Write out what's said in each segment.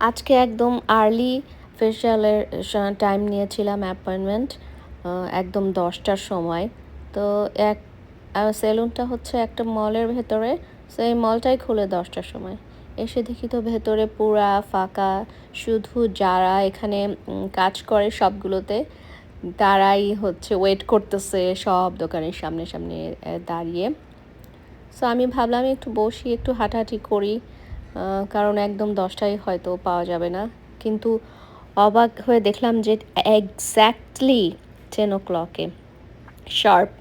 আজকে একদম early ফেশিয়ালের time নিয়েছিলাম অ্যাপয়েন্টমেন্ট একদম 10টার সময়। তো এক সেলুনটা হচ্ছে একটা মলের ভেতরে, সো এই মলটাই খুলে 10টার সময়। এসে দেখি তো ভেতরে পুরা ফাঁকা, শুধু যারা এখানে কাজ করে সবগুলোতে তারাই হচ্ছে ওয়েট করতেছে সব দোকানের সামনে সামনে দাঁড়িয়ে। সো আমি ভাবলাম একটু বসি, একটু হাঁটাহাঁটি করি, কারণ একদম 10টায় হয়তো পাওয়া যাবে না। কিন্তু অবাক হয়ে দেখলাম যে এক্স্যাক্টলি 10 o'clock-এ শার্প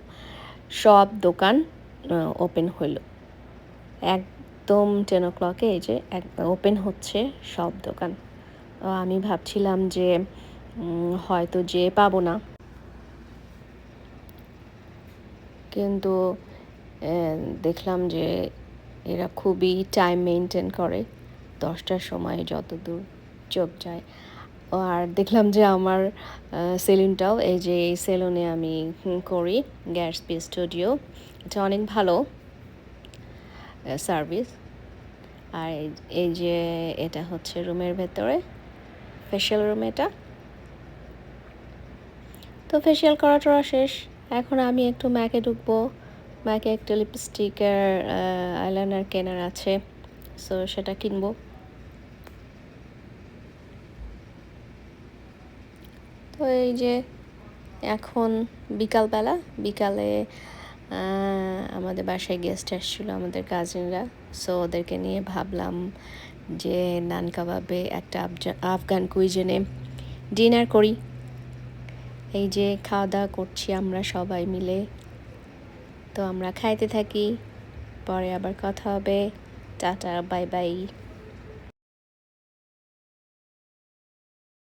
সব দোকান ওপেন হলো। একদম 10 o'clock-এ এই যে ওপেন হচ্ছে সব দোকান। আমি ভাবছিলাম যে হয়তো যেয়ে পাবো না, কিন্তু দেখলাম যে এরা খুবই টাইম মেনটেন করে, 10টার সময় যতদূর চোখ যায়। আর দেখলাম যে আমার সেলুনটাও, এই যে এই সেলুনে আমি করি, গ্যাটসবি স্টুডিও। এটা অনেক ভালো সার্ভিস। আর এই যে এটা হচ্ছে রুমের ভেতরে ফেশিয়াল রুম এটা। তো ফেশিয়াল করাটা শেষ, এখন আমি একটু ম্যাকে ঢুকবো। ম্যাকে একটা লিপস্টিকের আইলাইনার কেনার আছে, সো সেটা কিনবো। তো এই যে এখন বিকালবেলা, বিকালে আমাদের বাসায় গেস্ট আসছিলো, আমাদের কাজিনরা। সো ওদেরকে নিয়ে ভাবলাম যে নান কাবাবে একটা আফগান কুইজিনে ডিনার করি। এই যে খাওয়া দাওয়া করছি আমরা সবাই মিলে। তো আমরা খাইতে থাকি, পরে আবার কথা হবে। Tata, bye bye.